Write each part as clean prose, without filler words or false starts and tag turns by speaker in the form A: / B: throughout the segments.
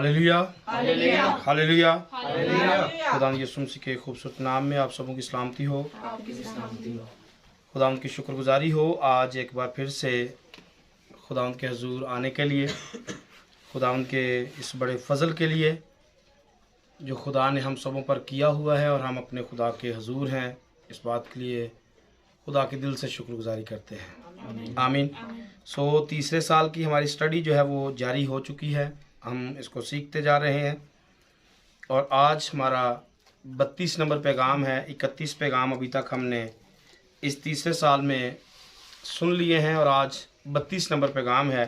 A: Hallelujah
B: hallelujah
A: hallelujah.
B: Hallelujah.
A: खुदा यीशु मसीह के खूबसूरत नाम में आप सबों की सलामती हो, खुदा की शुक्रगुजारी हो। आज एक बार फिर से खुदा के हजूर आने के लिए, खुदा के इस बड़े फजल के लिए जो खुदा ने हम सबों पर किया हुआ है, और हम अपने खुदा के हजूर हैं, इस बात के लिए खुदा के दिल से शुक्रगुजारी करते हैं। आमीन। सो तीसरे साल की हमारी स्टडी जो है वो जारी हो चुकी है, हम इसको सीखते जा रहे हैं, और आज हमारा 32 नंबर पैगाम है। 31 पैगाम अभी तक हमने इस तीसरे साल में सुन लिए हैं, और आज 32 नंबर पैगाम है।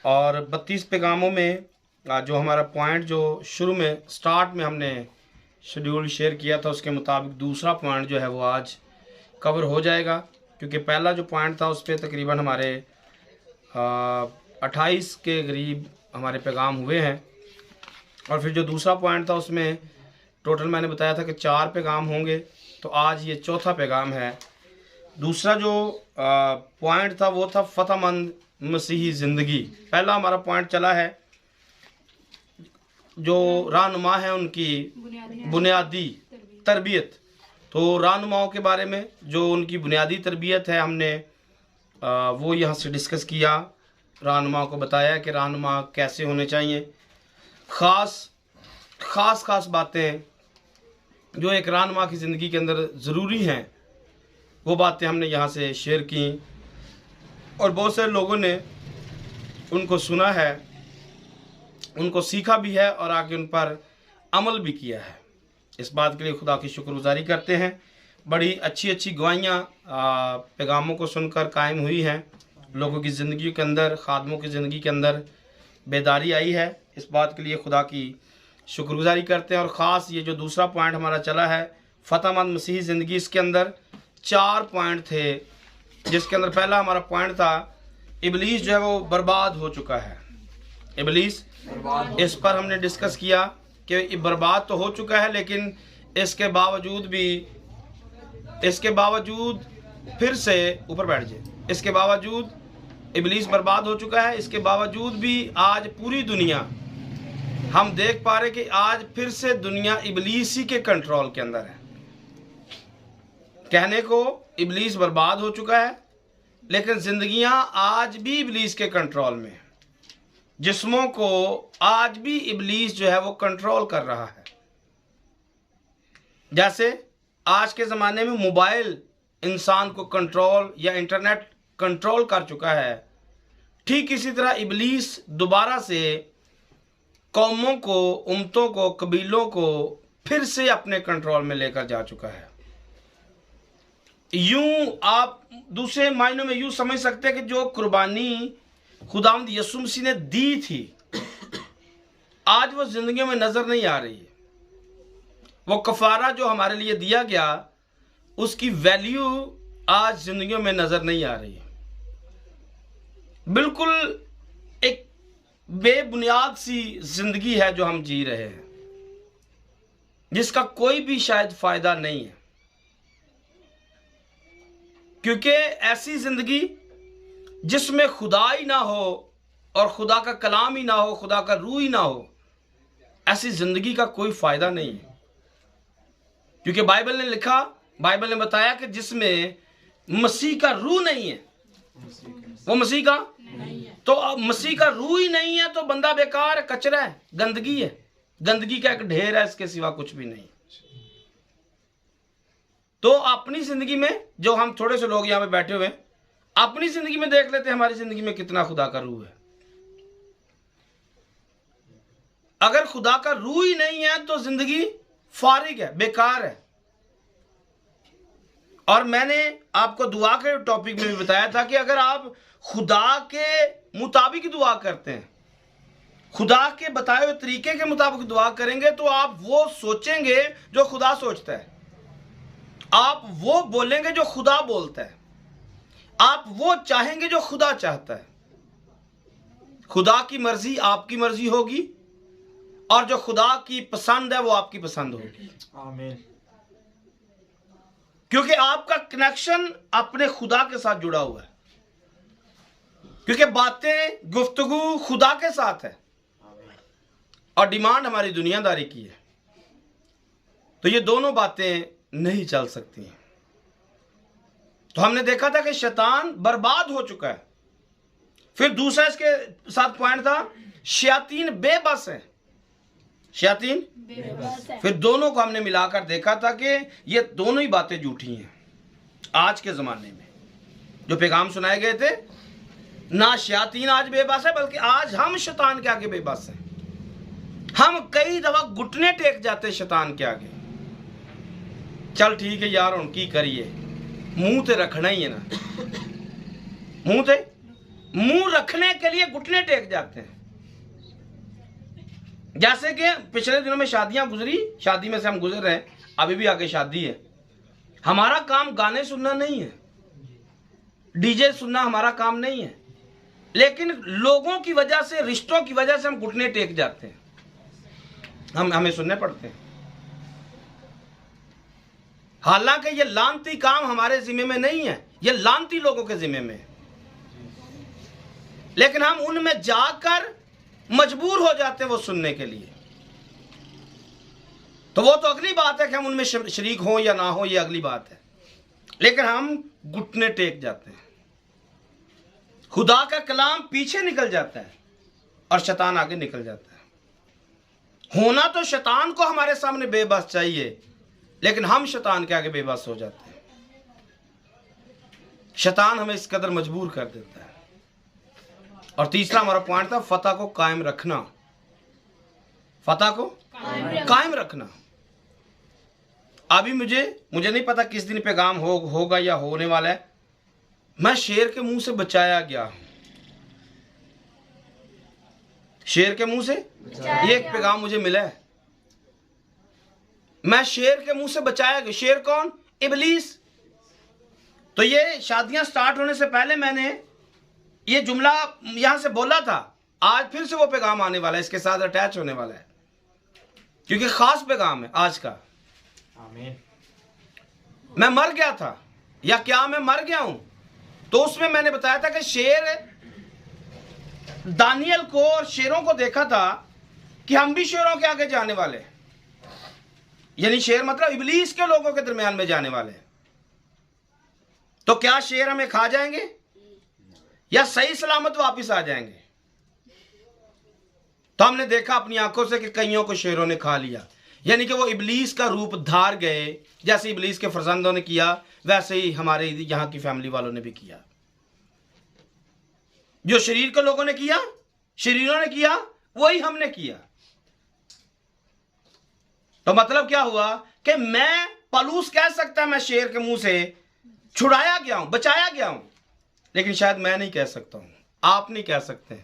A: और 32 पैगामों में जो हमारा पॉइंट जो शुरू में स्टार्ट में हमने शेड्यूल शेयर किया था, उसके मुताबिक दूसरा पॉइंट जो है वो आज कवर हो जाएगा, क्योंकि पहला जो पॉइंट था उस पर तकरीबन हमारे 28 के करीब हमारे पैगाम हुए हैं, और फिर जो दूसरा पॉइंट था उसमें टोटल मैंने बताया था कि 4 पैगाम होंगे, तो आज ये चौथा पैगाम है। दूसरा जो पॉइंट था वो था फ़तहमंद मसीही ज़िंदगी। पहला हमारा पॉइंट चला है जो रहनुमा है उनकी बुनियादी तरबियत। तो रहनुमाओं के बारे में जो उनकी बुनियादी तरबियत है, हमने वो यहाँ से डिस्कस किया। रहनुमा को बताया कि रहनुमा कैसे होने चाहिए, ख़ास बातें जो एक रहनुमा की ज़िंदगी के अंदर ज़रूरी हैं, वो बातें हमने यहाँ से शेयर की, और बहुत सारे लोगों ने उनको सुना है, उनको सीखा भी है, और आगे उन पर अमल भी किया है। इस बात के लिए खुदा की शुक्रगुजारी करते हैं। बड़ी अच्छी गवाहियाँ पैगामों को सुनकर कायम हुई हैं, लोगों की ज़िंदगी के अंदर, खादमों की ज़िंदगी के अंदर बेदारी आई है। इस बात के लिए खुदा की शुक्रगुजारी करते हैं। और ख़ास ये जो दूसरा पॉइंट हमारा चला है फ़तहमंद मसीही ज़िंदगी, इसके अंदर 4 पॉइंट थे, जिसके अंदर पहला हमारा पॉइंट था इबलीस जो है वो बर्बाद हो चुका है। इबलीस, इस पर हमने डिस्कस किया कि बर्बाद तो हो चुका है, लेकिन इसके बावजूद फिर से ऊपर बैठ जाए, इसके बावजूद इबलीस बर्बाद हो चुका है, इसके बावजूद भी आज पूरी दुनिया हम देख पा रहे कि आज फिर से दुनिया इबलीस ही के कंट्रोल के अंदर है। कहने को इबलीस बर्बाद हो चुका है, लेकिन जिंदगियां आज भी इबलीस के कंट्रोल में, जिस्मों को आज भी इबलीस जो है वो कंट्रोल कर रहा है। जैसे आज के ज़माने में मोबाइल इंसान को कंट्रोल या इंटरनेट कंट्रोल कर चुका है, ठीक इसी तरह इबलीस दोबारा से कौमों को, उम्मतों को, कबीलों को फिर से अपने कंट्रोल में लेकर जा चुका है। यूं आप दूसरे मायनों में यूं समझ सकते हैं कि जो कुर्बानी खुदावंद यीशु मसीह ने दी थी, आज वो जिंदगी में नजर नहीं आ रही है। वो कफारा जो हमारे लिए दिया गया, उसकी वैल्यू आज जिंदगियों में नजर नहीं आ रही है। बिल्कुल एक बेबुनियाद सी जिंदगी है जो हम जी रहे हैं, जिसका कोई भी शायद फायदा नहीं है, क्योंकि ऐसी जिंदगी जिसमें खुदा ही ना हो और खुदा का कलाम ही ना हो, खुदा का रूह ही ना हो, ऐसी जिंदगी का कोई फायदा नहीं है। क्योंकि बाइबल ने लिखा, बाइबल ने बताया कि जिसमें मसीह का रूह नहीं है, वो मसीह का नहीं है। तो अब मसीह का रूह ही नहीं है तो बंदा बेकार है, कचरा है, गंदगी है, गंदगी का एक ढेर है, इसके सिवा कुछ भी नहीं। तो अपनी जिंदगी में, जो हम थोड़े से लोग यहां पे बैठे हुए हैं, अपनी जिंदगी में देख लेते हैं हमारी जिंदगी में कितना खुदा का रूह है। अगर खुदा का रूह ही नहीं है तो जिंदगी फारिग है, बेकार है। और मैंने आपको दुआ के टॉपिक में भी बताया था कि अगर आप खुदा के मुताबिक दुआ करते हैं, खुदा के बताए हुए तरीके के मुताबिक दुआ करेंगे, तो आप वो सोचेंगे जो खुदा सोचता है, आप वो बोलेंगे जो खुदा बोलता है, आप वो चाहेंगे जो खुदा चाहता है। खुदा की मर्जी आपकी मर्जी होगी, और जो खुदा की पसंद है वो आपकी पसंद होगी।
B: आमीन।
A: क्योंकि आपका कनेक्शन अपने खुदा के साथ जुड़ा हुआ है, क्योंकि बातें, गुफ्तगू खुदा के साथ है। और डिमांड हमारी दुनियादारी की है, तो ये दोनों बातें नहीं चल सकती हैं। तो हमने देखा था कि शैतान बर्बाद हो चुका है। फिर दूसरा इसके साथ पॉइंट था, शयातीन बेबस है। शयातीन
B: बेबस है।
A: फिर दोनों को हमने मिलाकर देखा था कि ये दोनों ही बातें झूठी हैं। आज के ज़माने में जो पैगाम सुनाए गए थे, ना शयातीन आज बेबस है, बल्कि आज हम शैतान के आगे बेबस हैं। हम कई दफा घुटने टेक जाते शैतान के आगे। चल ठीक है यार, उनकी करिए, मुंह ते रखना ही है ना, मुंह रखने के लिए घुटने टेक जाते हैं। जैसे कि पिछले दिनों में शादियां गुजरी, शादी में से हम गुजर रहे हैं, अभी भी आगे शादी है। हमारा काम गाने सुनना नहीं है, डीजे सुनना हमारा काम नहीं है, लेकिन लोगों की वजह से, रिश्तों की वजह से हम घुटने टेक जाते हैं, हमें सुनने पड़ते हैं। हालांकि ये लानती काम हमारे जिम्मे में नहीं है, ये लानती लोगों के जिम्मे में है, लेकिन हम उनमें जाकर मजबूर हो जाते हैं वो सुनने के लिए। तो वो तो अगली बात है कि हम उनमें शरीक हों या ना हो, ये अगली बात है, लेकिन हम घुटने टेक जाते हैं। खुदा का कलाम पीछे निकल जाता है और शैतान आगे निकल जाता है। होना तो शैतान को हमारे सामने बेबस चाहिए, लेकिन हम शैतान के आगे बेबस हो जाते हैं। शैतान हमें इस कदर मजबूर कर देता है। और तीसरा हमारा पॉइंट था, फतह को कायम रखना। फतह को कायम रखना। अभी मुझे नहीं पता किस दिन पैगाम होगा या होने वाला है। मैं शेर के मुंह से बचाया गया हूं। शेर के मुंह से ये एक पैगाम मुझे मिला है। मैं शेर के मुंह से बचाया गया। शेर कौन? इबलीस। तो ये शादियां स्टार्ट होने से पहले मैंने ये जुमला यहां से बोला था। आज फिर से वो पैगाम आने वाला है, इसके साथ अटैच होने वाला है, क्योंकि खास पैगाम है आज का।
C: आमीन।
A: मैं मर गया था, या क्या मैं मर गया हूं? तो उसमें मैंने बताया था कि शेर, दानियल को और शेरों को देखा था कि हम भी शेरों के आगे जाने वाले हैं। यानी शेर मतलब इबलीस के लोगों के दरमियान में जाने वाले हैं। तो क्या शेर हमें खा जाएंगे या सही सलामत वापस आ जाएंगे? तो हमने देखा अपनी आंखों से कि कईयों को शेरों ने खा लिया, यानी कि वो इबलीस का रूप धार गए। जैसे इबलीस के फरजंदों ने किया, वैसे ही हमारे यहां की फैमिली वालों ने भी किया। जो शरीर के लोगों ने किया, शरीरों ने किया, वही हमने किया। तो मतलब क्या हुआ कि मैं, पलूस कह सकता है मैं शेर के मुंह से छुड़ाया गया हूं, बचाया गया हूं, लेकिन शायद मैं नहीं कह सकता हूं, आप नहीं कह सकते,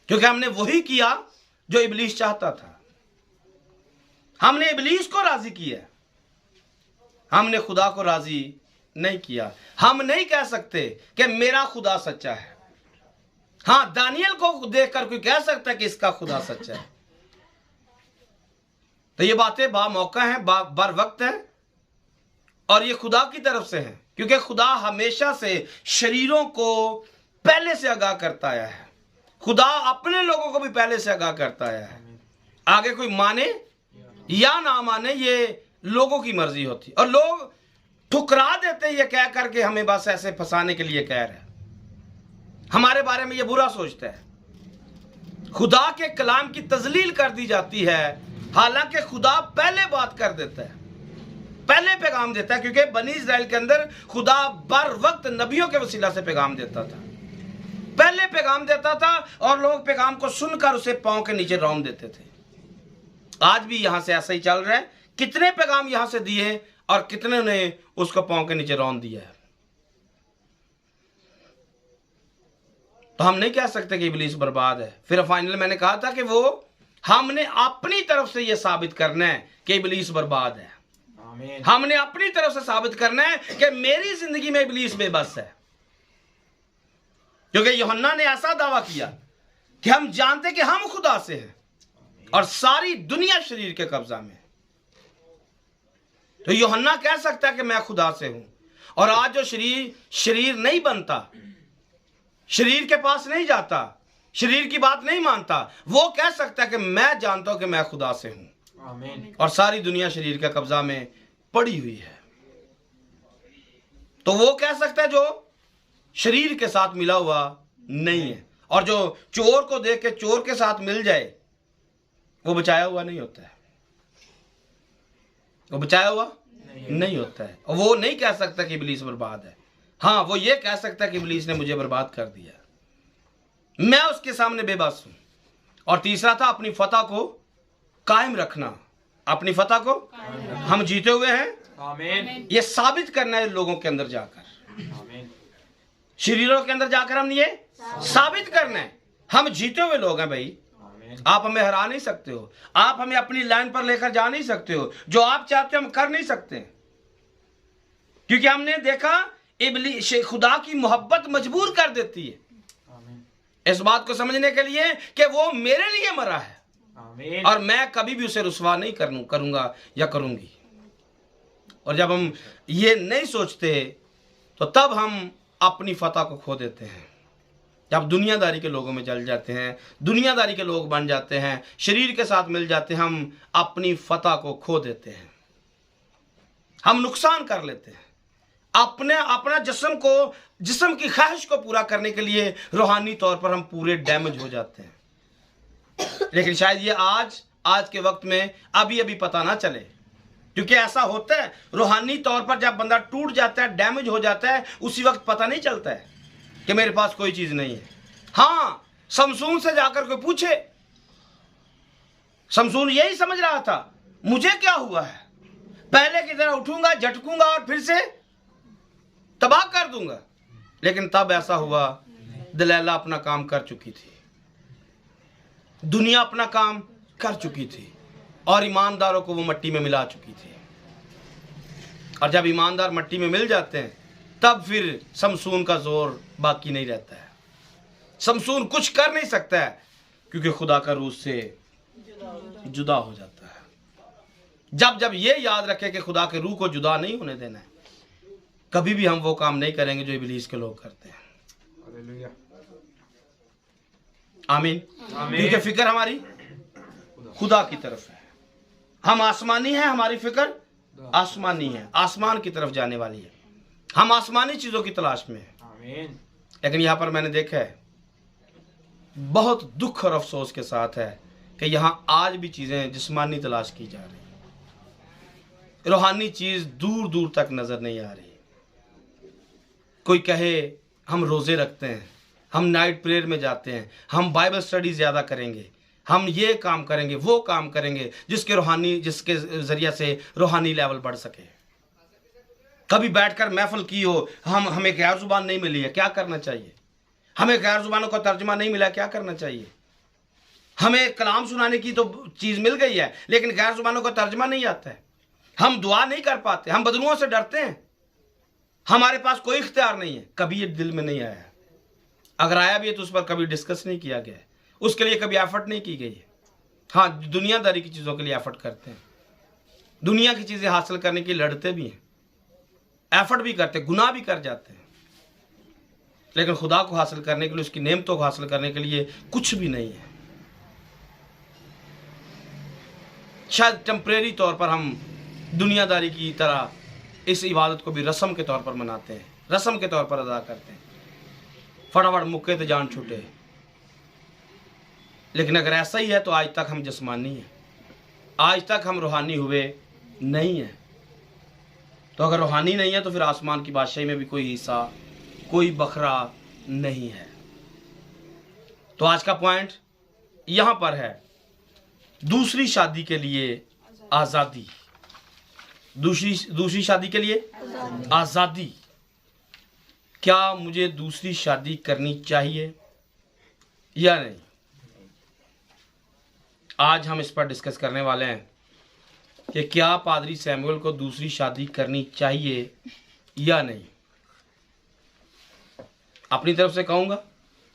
A: क्योंकि हमने वही किया जो इबलीस चाहता था। हमने इबलीस को राजी किया, हमने खुदा को राजी नहीं किया। हम नहीं कह सकते कि मेरा खुदा सच्चा है। हां, दानियल को देखकर कोई कह सकता है कि इसका खुदा सच्चा है। तो ये बातें बा मौका है, बर वक्त है, और ये खुदा की तरफ से है, क्योंकि खुदा हमेशा से शरीरों को पहले से आगाह करता आया है। खुदा अपने लोगों को भी पहले से आगाह करता आया है। आगे कोई माने या ना माने, ये लोगों की मर्जी होती, और लोग ठुकरा देते ये कह करके हमें बस ऐसे फंसाने के लिए कह रहे हैं, हमारे बारे में ये बुरा सोचता है। खुदा के कलाम की तजलील कर दी जाती है, हालांकि खुदा पहले बात कर देता है, पहले पैगाम देता है, क्योंकि बनी इस्राएल के अंदर खुदा बर वक्त नबियों के वसीला से पैगाम देता था, पहले पैगाम देता था, और लोग पैगाम को सुनकर उसे पांव के नीचे रौंद देते थे। आज भी यहां से ऐसा ही चल रहा है। कितने पैगाम यहां से दिए और कितने ने उसको पांव के नीचे रौंद दिया है। तो हम नहीं कह सकते कि इब्लीस बर्बाद है। फिर फाइनल मैंने कहा था कि वो हमने अपनी तरफ से यह साबित करना है कि इब्लीस बर्बाद है।
C: आमीन।
A: हमने अपनी तरफ से साबित करना है कि मेरी जिंदगी में इब्लीस बेबस है, क्योंकि यूहन्ना ने ऐसा दावा किया कि हम जानते कि हम खुदा से हैं और सारी दुनिया शरीर के कब्जा में। तो यूहन्ना कह सकता है कि मैं खुदा से हूं, और आज जो शरीर नहीं बनता, शरीर के पास नहीं जाता, शरीर की बात नहीं मानता, वो कह सकता है कि मैं जानता हूं कि मैं खुदा से हूं।
C: आमीन।
A: और सारी दुनिया शरीर के कब्जा में पड़ी हुई है। तो वो कह सकता है जो शरीर के साथ मिला हुआ नहीं है। और जो चोर को देख के चोर के साथ मिल जाए, वो बचाया हुआ नहीं होता है। वो बचाया हुआ नहीं होता है। और वो नहीं कह सकता कि इब्लीस बर्बाद है। हाँ, वो ये कह सकता है कि इब्लीस ने मुझे बर्बाद कर दिया, मैं उसके सामने बेबस हूं। और तीसरा था अपनी फतह को कायम रखना। अपनी फतह को हम जीते हुए हैं,
C: आमीन।
A: ये साबित करना है लोगों के अंदर जाकर,
C: आमीन।
A: शरीरों के अंदर जाकर हम ये साबित करना है हम जीते हुए लोग हैं भाई।
C: आमीन।
A: आप हमें हरा नहीं सकते हो, आप हमें अपनी लाइन पर लेकर जा नहीं सकते हो। जो आप चाहते हो हम कर नहीं सकते, क्योंकि हमने देखा इब्लीस खुदा की मोहब्बत मजबूर कर देती है
C: आमीन।
A: इस बात को समझने के लिए कि वो मेरे लिए मरा है
C: आमीन।
A: और मैं कभी भी उसे रुसवा नहीं करूंगा या करूंगी। और जब हम ये नहीं सोचते तो तब हम अपनी फतह को खो देते हैं। जब दुनियादारी के लोगों में जल जाते हैं, दुनियादारी के लोग बन जाते हैं, शरीर के साथ मिल जाते हैं, हम अपनी फतह को खो देते हैं। हम नुकसान कर लेते हैं अपना जिस्म की ख्वाहिश को पूरा करने के लिए। रूहानी तौर पर हम पूरे डैमेज हो जाते हैं। लेकिन शायद ये आज के वक्त में अभी पता ना चले, क्योंकि ऐसा होता है रूहानी तौर पर जब बंदा टूट जाता है, डैमेज हो जाता है, उसी वक्त पता नहीं चलता है कि मेरे पास कोई चीज नहीं है। हाँ, शमसून से जाकर कोई पूछे, शमसून यही समझ रहा था मुझे क्या हुआ है, पहले की तरह उठूंगा, झटकूंगा और फिर से तबाह कर दूंगा। लेकिन तब ऐसा हुआ, दलैला अपना काम कर चुकी थी, दुनिया अपना काम कर चुकी थी और ईमानदारों को वो मट्टी में मिला चुकी थी। और जब ईमानदार मट्टी में मिल जाते हैं तब फिर शमसून का जोर बाकी नहीं रहता है। शमसून कुछ कर नहीं सकता है, क्योंकि खुदा का रूह से जुदा हो जाता है। जब ये याद रखे कि खुदा के रूह को जुदा नहीं होने देना है, कभी भी हम वो काम नहीं करेंगे जो इब्लीस के लोग करते हैं।
C: हालेलुया।
A: आमीन।
C: आमीन।
A: क्योंकि फिक्र हमारी खुदा की तरफ है। हम आसमानी हैं, हमारी फिक्र आसमानी है, आसमान की तरफ जाने वाली है। हम आसमानी चीजों की तलाश में हैं।
C: आमीन।
A: लेकिन यहां पर मैंने देखा है, बहुत दुख और अफसोस के साथ है कि यहां आज भी चीजें जिस्मानी तलाश की जा रही है, रूहानी चीज दूर दूर तक नजर नहीं आ रही। कोई कहे हम रोजे रखते हैं, हम नाइट प्रेयर में जाते हैं, हम बाइबल स्टडी ज्यादा करेंगे, हम ये काम करेंगे, वो काम करेंगे, जिसके जरिए से रूहानी लेवल बढ़ सके। कभी बैठकर महफिल की हो, हमें गैर जुबान नहीं मिली है, क्या करना चाहिए? हमें गैर जुबानों का तर्जुमा नहीं मिला, क्या करना चाहिए? हमें कलाम सुनाने की तो चीज मिल गई है, लेकिन गैर जुबानों का तर्जुमा नहीं आता है। हम दुआ नहीं कर पाते, हम बदलुओं से डरते हैं, हमारे पास कोई इख्तियार नहीं है। कभी ये दिल में नहीं आया है, अगर आया भी है तो उस पर कभी डिस्कस नहीं किया गया है, उसके लिए कभी एफर्ट नहीं की गई है। हाँ, दुनियादारी की चीज़ों के लिए एफर्ट करते हैं, दुनिया की चीज़ें हासिल करने के लिए लड़ते भी हैं, एफर्ट भी करते हैं, गुनाह भी कर जाते हैं, लेकिन खुदा को हासिल करने के लिए, उसकी नेमतों को हासिल करने के लिए कुछ भी नहीं है। शायद टेम्परेरी तौर पर हम दुनियादारी की तरह इस इबादत को भी रस्म के तौर पर मनाते हैं, रस्म के तौर पर अदा करते हैं, फटाफट मुक्के तो जान छूटे। लेकिन अगर ऐसा ही है तो आज तक हम जिस्मानी हैं, आज तक हम रूहानी हुए नहीं हैं। तो अगर रूहानी नहीं है तो फिर आसमान की बादशाही में भी कोई हिस्सा, कोई बखरा नहीं है। तो आज का पॉइंट यहां पर है, दूसरी शादी के लिए आज़ादी। दूसरी शादी के लिए आज़ादी। क्या मुझे दूसरी शादी करनी चाहिए या नहीं? आज हम इस पर डिस्कस करने वाले हैं कि क्या पादरी सैमुअल को दूसरी शादी करनी चाहिए या नहीं। अपनी तरफ से कहूंगा,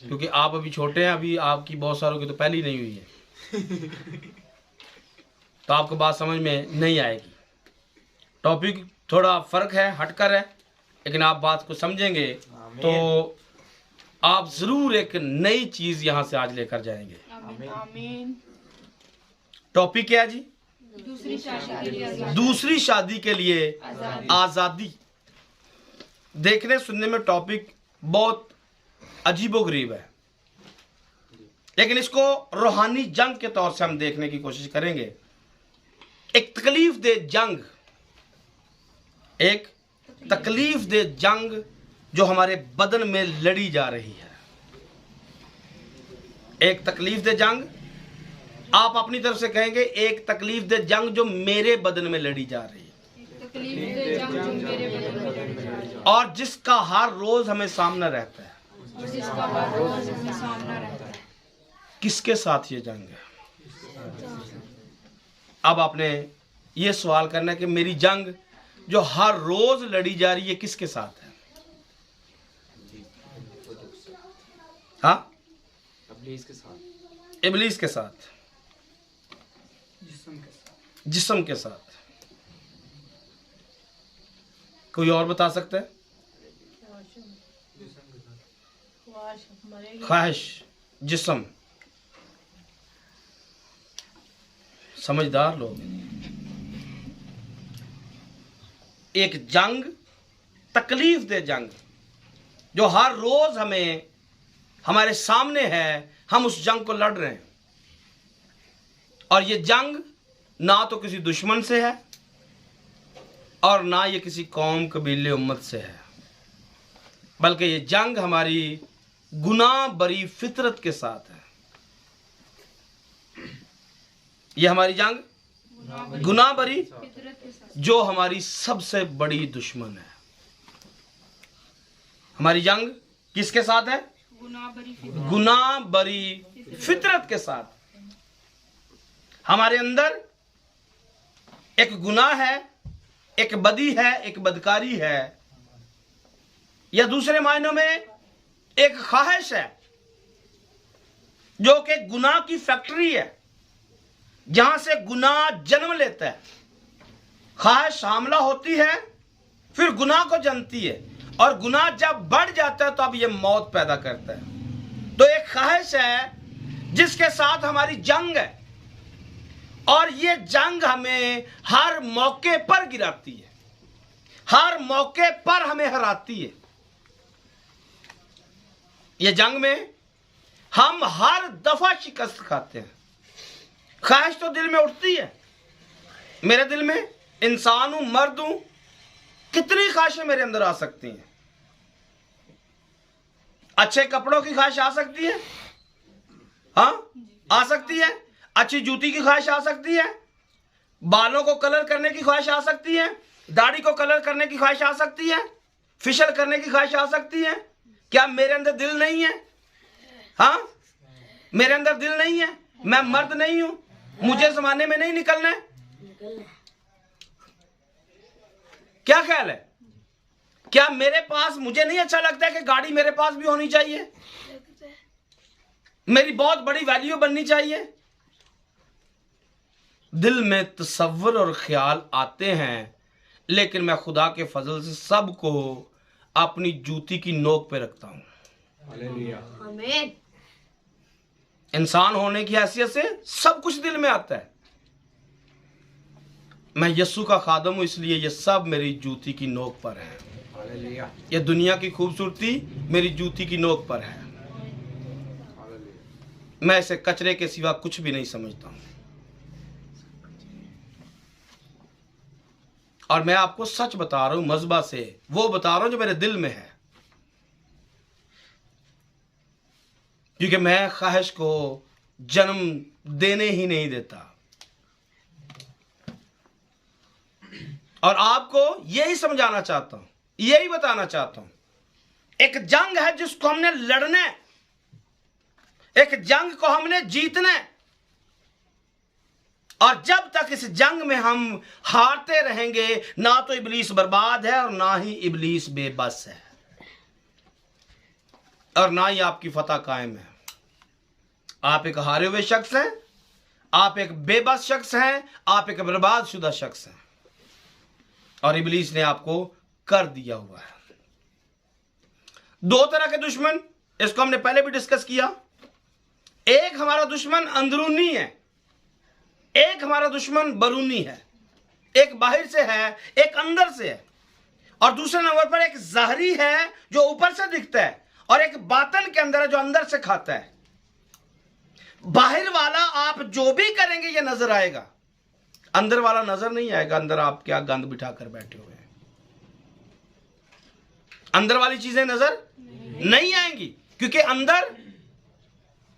A: क्योंकि आप अभी छोटे हैं, अभी आपकी बहुत सारों की तो पहली नहीं हुई है, तो आपको बात समझ में नहीं आएगी। टॉपिक थोड़ा फर्क है, हटकर है, लेकिन आप बात को समझेंगे तो आप जरूर एक नई चीज यहां से आज लेकर जाएंगे।
B: आमीन।
A: टॉपिक क्या है जी?
B: दूसरी शादी के लिए
A: आजादी। देखने सुनने में टॉपिक बहुत अजीबोगरीब है, लेकिन इसको रूहानी जंग के तौर से हम देखने की कोशिश करेंगे। एक तकलीफ दे जंग, एक तकलीफ दे जंग जो हमारे बदन में लड़ी जा रही है। एक तकलीफ दे जंग, आप अपनी तरफ से कहेंगे एक तकलीफ दे जंग जो मेरे बदन में लड़ी जा रही है, और जिसका हर रोज हमें सामना रहता है। किसके साथ ये जंग है? अब आपने ये सवाल करना है कि मेरी जंग जो हर रोज लड़ी जा रही है किसके साथ है? हाँ,
C: इब्लीस के साथ।
A: इब्लीस के साथ, जिस्म के साथ। कोई और बता सकता है? ख्वाहिश, जिस्म। समझदार लोग। एक जंग, तकलीफ दे जंग जो हर रोज हमें हमारे सामने है, हम उस जंग को लड़ रहे हैं। और ये जंग ना तो किसी दुश्मन से है और ना ये किसी कौम, कबीले, उम्मत से है, बल्कि ये जंग हमारी गुनाह भरी फितरत के साथ है। ये हमारी जंग गुनाह भरी, जो हमारी सबसे बड़ी दुश्मन है। हमारी जंग किसके साथ है? गुनाह भरी फितरत के साथ। हमारे अंदर एक गुनाह है, एक बदी है, एक बदकारी है, या दूसरे मायनों में एक ख्वाहिश है जो कि गुनाह की फैक्ट्री है, जहां से गुनाह जन्म लेता है। ख्वाहिश हामला होती है, फिर गुनाह को जनती है, और गुनाह जब बढ़ जाता है तो अब यह मौत पैदा करता है। तो एक ख्वाहिश है जिसके साथ हमारी जंग है, और ये जंग हमें हर मौके पर गिराती है, हर मौके पर हमें हराती है। ये जंग में हम हर दफा शिकस्त खाते हैं। ख्वाहिश तो दिल में उठती है। मेरे दिल में, इंसान हूं, मर्द हूं, कितनी ख्वाहिशें मेरे अंदर आ सकती हैं। अच्छे कपड़ों की ख्वाहिश आ सकती है, हाँ आ सकती है। अच्छी जूती की ख्वाहिश आ सकती है, बालों को कलर करने की ख्वाहिश आ सकती है, दाढ़ी को कलर करने की ख्वाहिश आ सकती है, फेशियल करने की ख्वाहिश आ सकती है। क्या मेरे अंदर दिल नहीं है? हाँ, मेरे अंदर दिल नहीं है। मैं मर्द नहीं हूं, मुझे जमाने में नहीं निकलना है। क्या ख्याल है? क्या मेरे पास, मुझे नहीं अच्छा लगता है कि गाड़ी मेरे पास भी होनी चाहिए, मेरी बहुत बड़ी वैल्यू बननी चाहिए। दिल में तसव्वुर और ख्याल आते हैं, लेकिन मैं खुदा के फजल से सबको अपनी जूती की नोक पे रखता हूं।
B: आमीन।
A: इंसान होने की हैसियत से सब कुछ दिल में आता है। मैं यस्सु का खादम हूं, इसलिए ये सब मेरी जूती की नोक पर है। ये दुनिया की खूबसूरती मेरी जूती की नोक पर है। मैं इसे कचरे के सिवा कुछ भी नहीं समझता हूं। और मैं आपको सच बता रहा हूं, मज़बा से वो बता रहा हूं जो मेरे दिल में है, क्योंकि मैं ख्वाहिश को जन्म देने ही नहीं देता। और आपको यही समझाना चाहता हूं, यही बताना चाहता हूं। एक जंग है जिसको हमने लड़ना है, एक जंग को हमने जीतना है। और जब तक इस जंग में हम हारते रहेंगे, ना तो इब्लीस बर्बाद है और ना ही इब्लीस बेबस है, और ना ही आपकी फतह कायम है। आप एक हारे हुए शख्स हैं, आप एक बेबस शख्स हैं, आप एक बर्बाद शुदा शख्स हैं, और इब्लीस ने आपको कर दिया हुआ है। दो तरह के दुश्मन इसको हमने पहले भी डिस्कस किया। एक हमारा दुश्मन अंदरूनी है, एक हमारा दुश्मन बरूनी है। एक बाहर से है, एक अंदर से है। और दूसरे नंबर पर एक ज़ाहरी है जो ऊपर से दिखता है, और एक बातन के अंदर है जो अंदर से खाता है। बाहर वाला आप जो भी करेंगे ये नजर आएगा, अंदर वाला नजर नहीं आएगा। अंदर आप क्या गंद बिठा कर बैठे हुए हैं, अंदर वाली चीजें नजर नहीं आएंगी, क्योंकि अंदर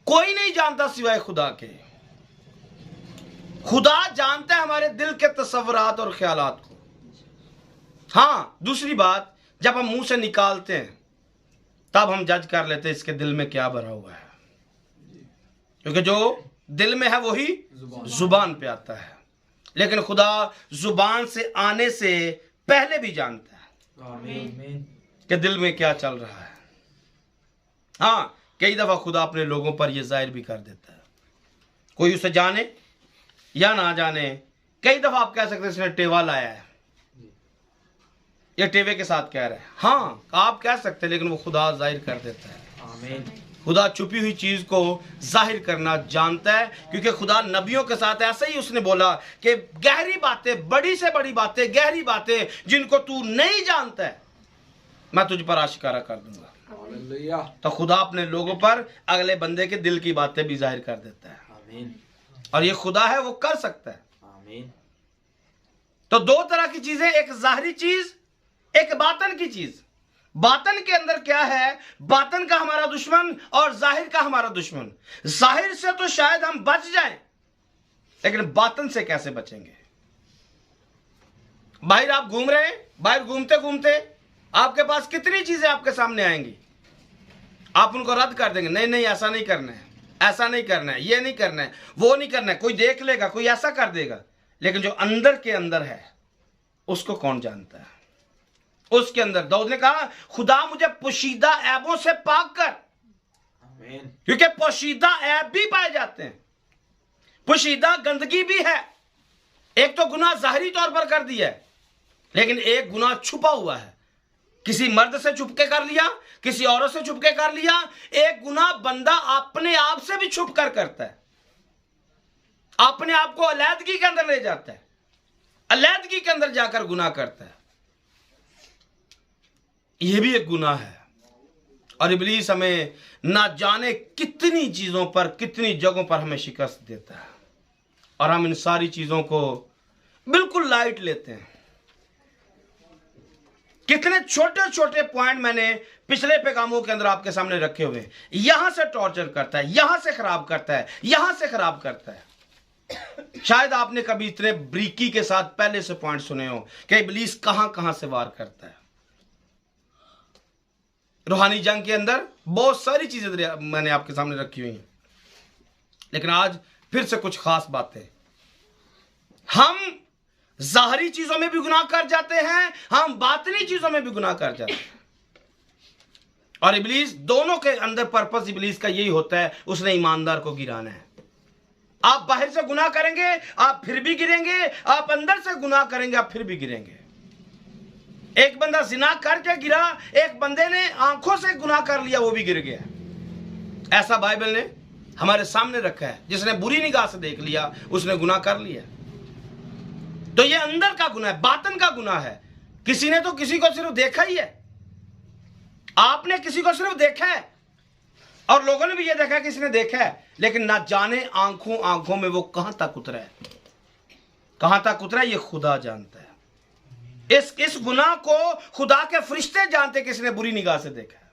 A: कोई नहीं जानता सिवाय खुदा के। खुदा जानता है हमारे दिल के तसव्वुरात और ख्यालात को। हाँ, दूसरी बात, जब हम मुंह से निकालते हैं तब हम जज कर लेते हैं इसके दिल में क्या भरा हुआ है, क्योंकि जो दिल में है वही जुबान पे आता है। लेकिन खुदा जुबान से आने से पहले भी जानता है
C: आमीन।
A: कि दिल में क्या चल रहा है। हाँ, कई दफा खुदा अपने लोगों पर यह जाहिर भी कर देता है, कोई उसे जाने या ना जाने। कई दफा आप कह सकते हैं इसने टेवा लाया है, ये टेवे के साथ कह रहा है। हाँ, आप कह सकते हैं, लेकिन वो खुदा जाहिर कर देता है।
C: आमीन।
A: खुदा छुपी हुई चीज को जाहिर करना जानता है, क्योंकि खुदा नबियों के साथ ऐसा ही उसने बोला कि गहरी बातें, बड़ी से बड़ी बातें, गहरी बातें जिनको तू नहीं जानता है, मैं तुझ पर आशिकारा कर दूंगा।
C: हालेलुया।
A: तो खुदा अपने लोगों पर अगले बंदे के दिल की बातें भी जाहिर कर देता है,
C: आमीन।
A: और ये खुदा है, वो कर सकता है।
C: आमीन।
A: तो दो तरह की चीजें, एक जाहिरी चीज, एक बातन की चीज। बातन के अंदर क्या है? बातन का हमारा दुश्मन और जाहिर का हमारा दुश्मन। जाहिर से तो शायद हम बच जाएं, लेकिन बातन से कैसे बचेंगे? बाहर आप घूम रहे हैं, बाहर घूमते घूमते आपके पास कितनी चीजें आपके सामने आएंगी, आप उनको रद्द कर देंगे। नहीं नहीं, ऐसा नहीं करना है, ऐसा नहीं करना है, ये नहीं करना है, वो नहीं करना है। कोई देख लेगा, कोई ऐसा कर देगा, लेकिन जो अंदर के अंदर है उसको कौन जानता है? उसके अंदर दाऊद ने कहा, खुदा मुझे पोशीदा ऐबों से पाक कर।
C: आमीन।
A: क्योंकि पोशीदा ऐब भी पाए जाते हैं, पोशीदा गंदगी भी है। एक तो गुनाह जाहिरी तौर पर कर दिया है, लेकिन एक गुनाह छुपा हुआ है। किसी मर्द से छुप के कर लिया, किसी औरत से छुप के कर लिया। एक गुनाह बंदा अपने आप से भी छुप कर करता है, अपने आप को अलैदगी के अंदर ले जाता है, अलैदगी के अंदर जाकर गुनाह करता है। यह भी एक गुनाह है। और इब्लीस हमें ना जाने कितनी चीजों पर, कितनी जगहों पर हमें शिकस्त देता है, और हम इन सारी चीजों को बिल्कुल लाइट लेते हैं। कितने छोटे छोटे पॉइंट मैंने पिछले पैगामों के अंदर आपके सामने रखे हुए हैं। यहां से टॉर्चर करता है, यहां से खराब करता है, यहां से खराब करता है। शायद आपने कभी इतने ब्रीकी के साथ पहले से पॉइंट सुने हो कि इब्लीस कहां कहां से वार करता है। रूहानी जंग के अंदर बहुत सारी चीजें मैंने आपके सामने रखी हुई हैं, लेकिन आज फिर से कुछ खास बातें। हम ज़ाहरी चीजों में भी गुनाह कर जाते हैं, हम बातनी चीजों में भी गुनाह कर जाते हैं। और इब्लीस, दोनों के अंदर पर्पस इब्लीस का यही होता है, उसने ईमानदार को गिराना है। आप बाहर से गुनाह करेंगे, आप फिर भी गिरेंगे। आप अंदर से गुनाह करेंगे, आप फिर भी गिरेंगे। एक बंदा जिना करके गिरा, एक बंदे ने आंखों से गुनाह कर लिया, वो भी गिर गया। ऐसा बाइबल ने हमारे सामने रखा है। जिसने बुरी निगाह से देख लिया, उसने गुनाह कर लिया। तो ये अंदर का गुनाह है, बातन का गुनाह है। किसी ने तो किसी को सिर्फ देखा ही है, आपने किसी को सिर्फ देखा है, और लोगों ने भी ये देखा है कि इसने देखा है, लेकिन ना जाने आंखों आंखों में वो कहां तक उतरा है, कहां तक उतरा है, ये खुदा जानता है। इस गुनाह को खुदा के फरिश्ते जानते कि इसने बुरी निगाह से देखा है।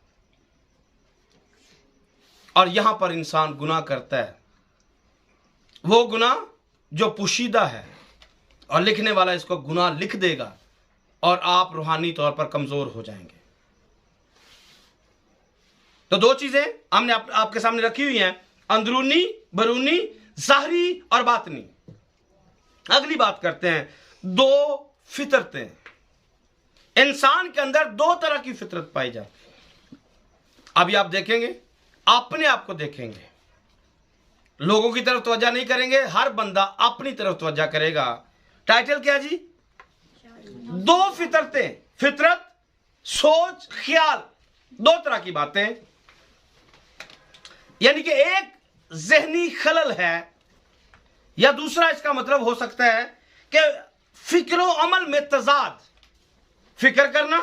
A: और यहां पर इंसान गुनाह करता है, वो गुनाह जो पोशीदा है, और लिखने वाला इसको गुनाह लिख देगा, और आप रूहानी तौर पर कमजोर हो जाएंगे। तो दो चीजें हमने आपके सामने रखी हुई हैं, अंदरूनी, बरूनी, ज़ाहरी और बातनी। अगली बात करते हैं, दो फितरतें। इंसान के अंदर दो तरह की फितरत पाई जाती है। अभी आप देखेंगे, अपने आप को देखेंगे, लोगों की तरफ तवज्जो नहीं करेंगे, हर बंदा अपनी तरफ तवज्जो करेगा। टाइटल क्या जी? दो फितरतें, फितरत, सोच, ख्याल, दो तरह की बातें। यानी कि एक जहनी खलल है, या दूसरा इसका मतलब हो सकता है कि फिक्र और अमल में तजाद। फिक्र करना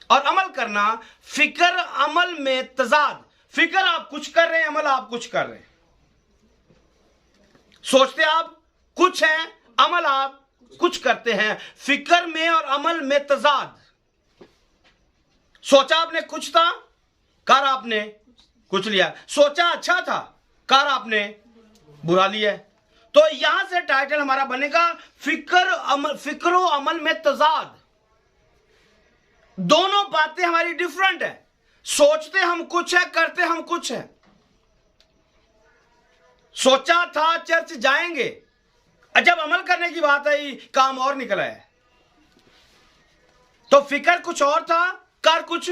A: और अमल करना, फिक्र अमल में तजाद। फिक्र आप कुछ कर रहे हैं, अमल आप कुछ कर रहे हैं। सोचते आप कुछ हैं, अमल आप कुछ करते हैं। फिक्र में और अमल में तजाद। सोचा आपने कुछ था, कर आपने कुछ लिया। सोचा अच्छा था, कर आपने बुरा लिया। तो यहां से टाइटल हमारा बनेगा फिक्र अमल में तजाद। दोनों बातें हमारी डिफरेंट है। सोचते हम कुछ है, करते हम कुछ है। सोचा था चर्च जाएंगे, जब अमल करने की बात आई काम और निकला है। तो फिक्र कुछ और था, कर कुछ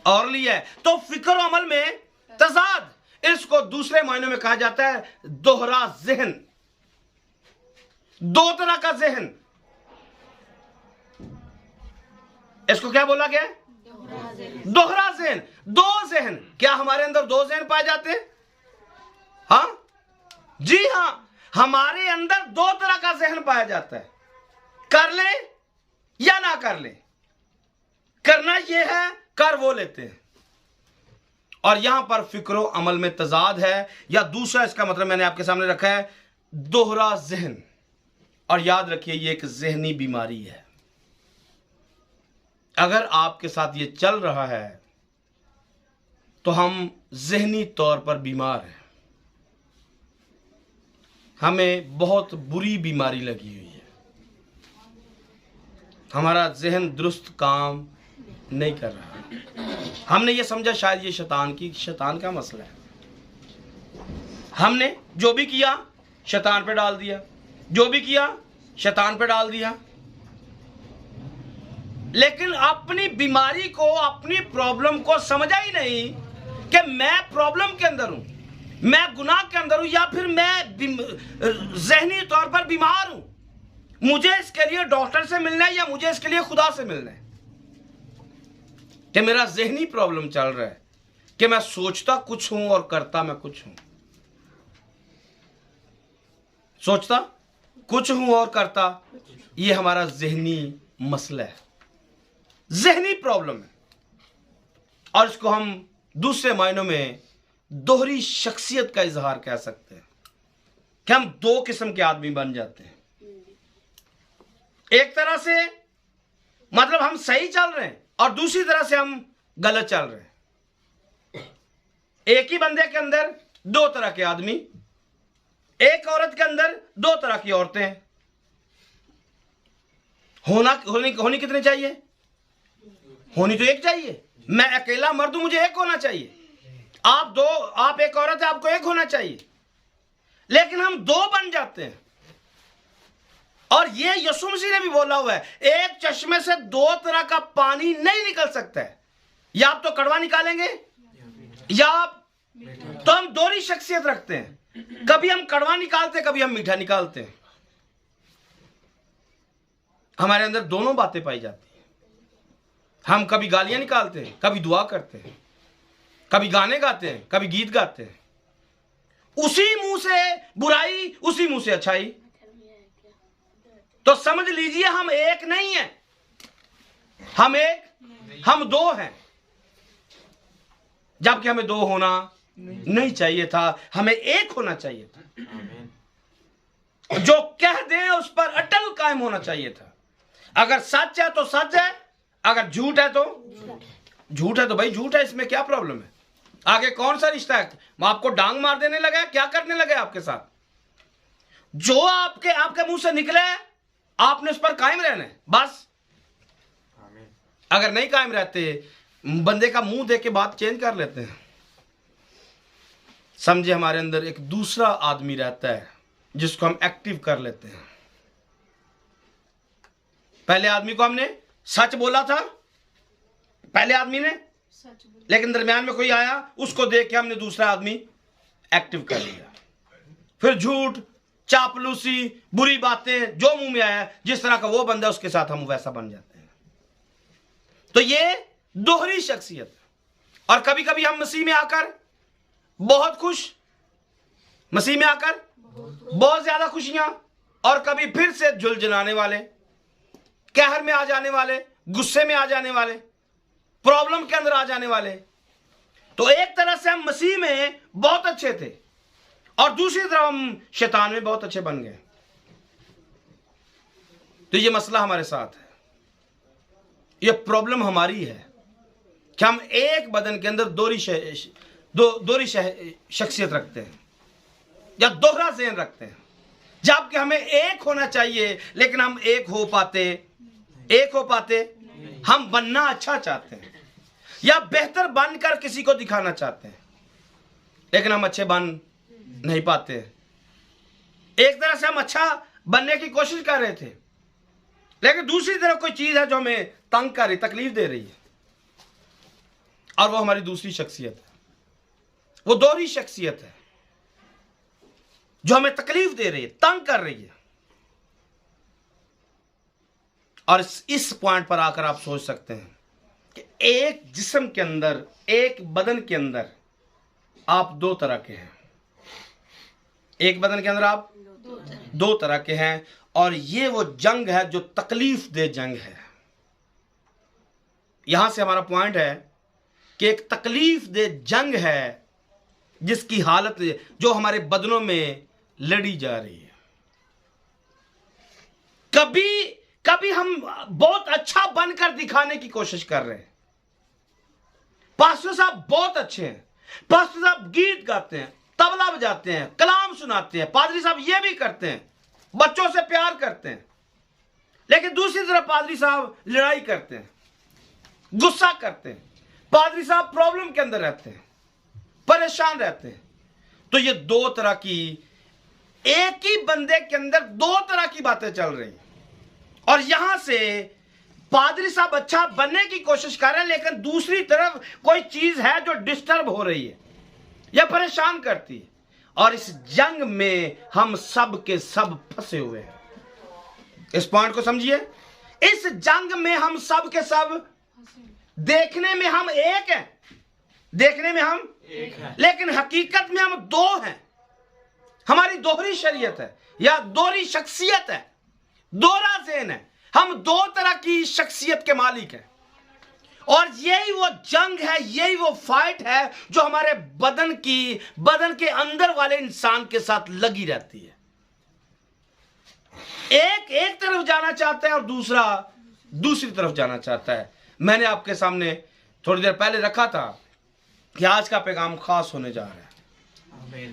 A: और लिया है। तो फिक्र और अमल में तजाद, इसको दूसरे मायनों में कहा जाता है दोहरा जहन। दो तरह का जहन, इसको क्या बोला गया? दोहरा जहन। दो जहन। क्या हमारे अंदर दो जहन पाए जाते हैं? हाँ जी हां, हमारे अंदर दो तरह का जहन पाया जाता है, कर ले या ना कर ले। करना यह है, कर वो लेते हैं। और यहां पर फिक्रो अमल में तजाद है, या दूसरा इसका मतलब मैंने आपके सामने रखा है दोहरा जहन। और याद रखिए ये एक जहनी बीमारी है। अगर आपके साथ ये चल रहा है तो हम जहनी तौर पर बीमार हैं। हमें बहुत बुरी बीमारी लगी हुई है। हमारा जहन दुरुस्त काम नहीं कर रहा। हमने ये समझा शायद ये शैतान का मसला है। हमने जो भी किया शैतान पे डाल दिया, जो भी किया शैतान पे डाल दिया। लेकिन अपनी बीमारी को, अपनी प्रॉब्लम को समझा ही नहीं कि मैं प्रॉब्लम के अंदर हूं, मैं गुनाह के अंदर हूं, या फिर मैं जहनी तौर पर बीमार हूं। मुझे इसके लिए डॉक्टर से मिलना है या मुझे इसके लिए खुदा से मिलना है। कि मेरा जहनी प्रॉब्लम चल रहा है कि मैं सोचता कुछ हूं और करता मैं कुछ हूं। सोचता कुछ हूं और करता, ये हमारा जहनी मसला है, जहनी प्रॉब्लम है। और इसको हम दूसरे मायनों में दोहरी शख्सियत का इजहार कह सकते हैं कि हम दो किस्म के आदमी बन जाते हैं। एक तरह से मतलब हम सही चल रहे हैं और दूसरी तरह से हम गलत चल रहे हैं। एक ही बंदे के अंदर दो तरह के आदमी, एक औरत के अंदर दो तरह की औरतें हैं। होनी कितने चाहिए? होनी तो एक चाहिए। मैं अकेला मर्द हूं, मुझे एक होना चाहिए। आप दो, आप एक औरत है, आपको एक होना चाहिए। लेकिन हम दो बन जाते हैं। और ये यीशु मसीह ने भी बोला हुआ है, एक चश्मे से दो तरह का पानी नहीं निकल सकता है। या आप तो कड़वा निकालेंगे या आप, तो हम दोहरी शख्सियत रखते हैं। कभी हम कड़वा निकालते, कभी हम मीठा निकालते हैं। हमारे अंदर दोनों बातें पाई जाती हैं। हम कभी गालियां निकालते हैं, कभी दुआ करते हैं, कभी गाने गाते हैं, कभी गीत गाते हैं। उसी मुंह से बुराई, उसी मुंह से अच्छाई। तो समझ लीजिए हम एक नहीं है, हम दो हैं। जबकि हमें दो होना नहीं चाहिए था, हमें एक होना चाहिए था। जो कह दे उस पर अटल कायम होना चाहिए था। अगर सच है तो सच है, अगर झूठ है तो झूठ है। तो भाई झूठ है, इसमें क्या प्रॉब्लम है? आगे कौन सा रिश्ता है? आपको डांग मार देने लगा है? क्या करने लगे आपके साथ? जो आपके मुंह से निकले आपने उस पर कायम रहना है बस। अगर नहीं कायम रहते, बंदे का मुंह देख के बात चेंज कर लेते हैं। समझे, हमारे अंदर एक दूसरा आदमी रहता है जिसको हम एक्टिव कर लेते हैं। पहले आदमी को हमने सच बोला था, पहले आदमी ने, लेकिन दरमियान में कोई आया, उसको देख के हमने दूसरा आदमी एक्टिव कर लिया। फिर झूठ, चापलूसी, बुरी बातें, जो मुंह में आया, जिस तरह का वो बंदा उसके साथ हम वैसा बन जाते हैं। तो ये दोहरी शख्सियत। और कभी कभी हम मसीह में आकर बहुत खुश, मसीह में आकर बहुत ज्यादा खुशियां, और कभी फिर से झुलझुलाने वाले, कहर में आ जाने वाले, गुस्से में आ जाने वाले, प्रॉब्लम के अंदर आ जाने वाले। तो एक तरह से हम मसीह में बहुत अच्छे थे और दूसरी तरफ हम शैतान में बहुत अच्छे बन गए। तो ये मसला हमारे साथ है, ये प्रॉब्लम हमारी है कि हम एक बदन के अंदर दोहरी शख्सियत रखते हैं या दोहरा ज़हन रखते हैं, जबकि हमें एक होना चाहिए, लेकिन हम एक हो पाते हम बनना अच्छा चाहते हैं या बेहतर बनकर किसी को दिखाना चाहते हैं, लेकिन हम अच्छे बन नहीं पाते। एक तरह से हम अच्छा बनने की कोशिश कर रहे थे, लेकिन दूसरी तरफ कोई चीज है जो हमें तंग कर रही, तकलीफ दे रही है, और वो हमारी दूसरी शख्सियत है, वो दोहरी शख्सियत है जो हमें तकलीफ दे रही है, तंग कर रही है। और इस पॉइंट पर आकर आप सोच सकते हैं कि एक जिस्म के अंदर, एक बदन के अंदर आप दो तरह के हैं। एक बदन के अंदर आप दो तरह के हैं, और ये वो जंग है जो तकलीफ दे जंग है। यहां से हमारा पॉइंट है कि एक तकलीफ दे जंग है जिसकी हालत जो हमारे बदनों में लड़ी जा रही है। कभी हम बहुत अच्छा बनकर दिखाने की कोशिश कर रहे हैं। पास्टर साहब बहुत अच्छे हैं, पास्टर साहब गीत गाते हैं, तबला बजाते हैं, कलाम सुनाते हैं, पादरी साहब ये भी करते हैं, बच्चों से प्यार करते हैं, लेकिन दूसरी तरफ पादरी साहब लड़ाई करते हैं, गुस्सा करते हैं, पादरी साहब प्रॉब्लम के अंदर रहते हैं, परेशान रहते हैं। तो ये दो तरह की, एक ही बंदे के अंदर दो तरह की बातें चल रही हैं, और यहां से पादरी साहब अच्छा बनने की कोशिश कर रहे हैं, लेकिन दूसरी तरफ कोई चीज है जो डिस्टर्ब हो रही है या परेशान करती है, और इस जंग में हम सब के सब फंसे हुए हैं। इस पॉइंट को समझिए, इस जंग में हम सब के सब, देखने में हम एक हैं, देखने में हम एक हैं, लेकिन हकीकत में हम दो हैं। हमारी दोहरी शरीयत है या दोहरी शख्सियत है, दोहरा ज़हन है, हम दो तरह की शख्सियत के मालिक हैं। और यही वो जंग है, यही वो फाइट है जो हमारे बदन के अंदर वाले इंसान के साथ लगी रहती है। एक तरफ जाना चाहता है और दूसरा दूसरी तरफ जाना चाहता है। मैंने आपके सामने थोड़ी देर पहले रखा था कि आज का पैगाम खास होने जा रहा है।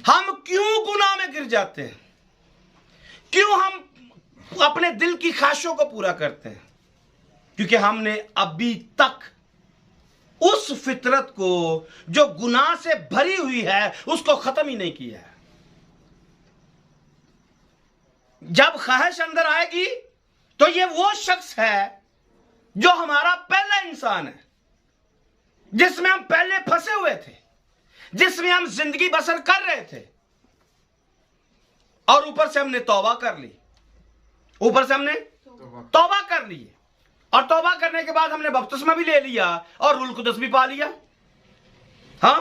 A: हम क्यों गुनाह में गिर जाते हैं, क्यों हम अपने दिल की ख्वाहिशों को पूरा करते हैं? क्योंकि हमने अभी तक उस फितरत को जो गुनाह से भरी हुई है उसको खत्म ही नहीं किया है। जब ख्वाहिश अंदर आएगी तो ये वो शख्स है जो हमारा पहला इंसान है, जिसमें हम पहले फंसे हुए थे, जिसमें हम जिंदगी बसर कर रहे थे, और ऊपर से हमने तौबा कर ली, ऊपर से हमने तौबा कर ली, और तौबा करने के बाद हमने बपतिस्मा भी ले लिया और रूह कुदस भी पा लिया। हाँ,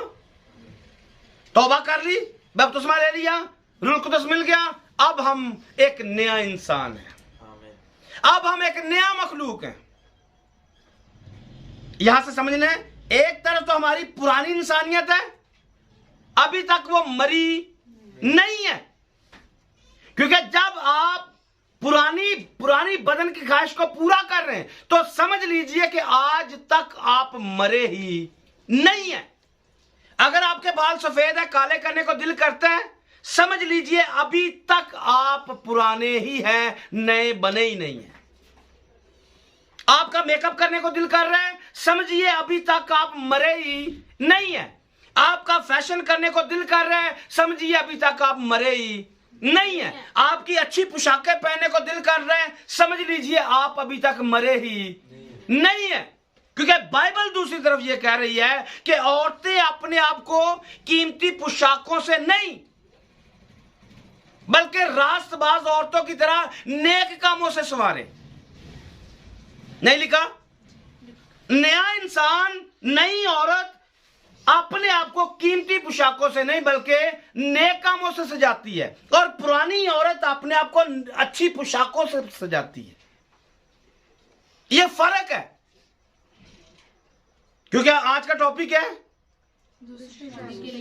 A: तौबा कर ली, बपतिस्मा ले लिया, रूह कुदस मिल गया, अब हम एक नया इंसान हैं, अब हम एक नया मखलूक हैं। यहां से समझ लें, एक तरफ तो हमारी पुरानी इंसानियत है, अभी तक वो मरी नहीं है, क्योंकि जब आप पुरानी बदन की ख्वाहिश को पूरा कर रहे हैं तो समझ लीजिए कि आज तक आप मरे ही नहीं है। अगर आपके बाल सफेद है, काले करने को दिल करता है, समझ लीजिए अभी तक आप पुराने ही हैं, नए बने ही नहीं है। आपका मेकअप करने को दिल कर रहा है, समझिए अभी तक आप मरे ही नहीं है। आपका फैशन करने को दिल कर रहा है, समझिए अभी तक आप मरे ही नहीं है। आपकी अच्छी पोशाकें पहनने को दिल कर रहे हैं, समझ लीजिए आप अभी तक मरे ही नहीं है। क्योंकि बाइबल दूसरी तरफ यह कह रही है कि औरतें अपने आप को कीमती पोशाकों से नहीं, बल्कि रास्तबाज औरतों की तरह नेक कामों से संवारे। नहीं लिखा? नया इंसान, नई औरत अपने आप को कीमती पोशाकों से नहीं बल्कि नेक कामों से सजाती है, और पुरानी औरत अपने आप को अच्छी पोशाकों से सजाती है। यह फर्क है, क्योंकि आज का टॉपिक है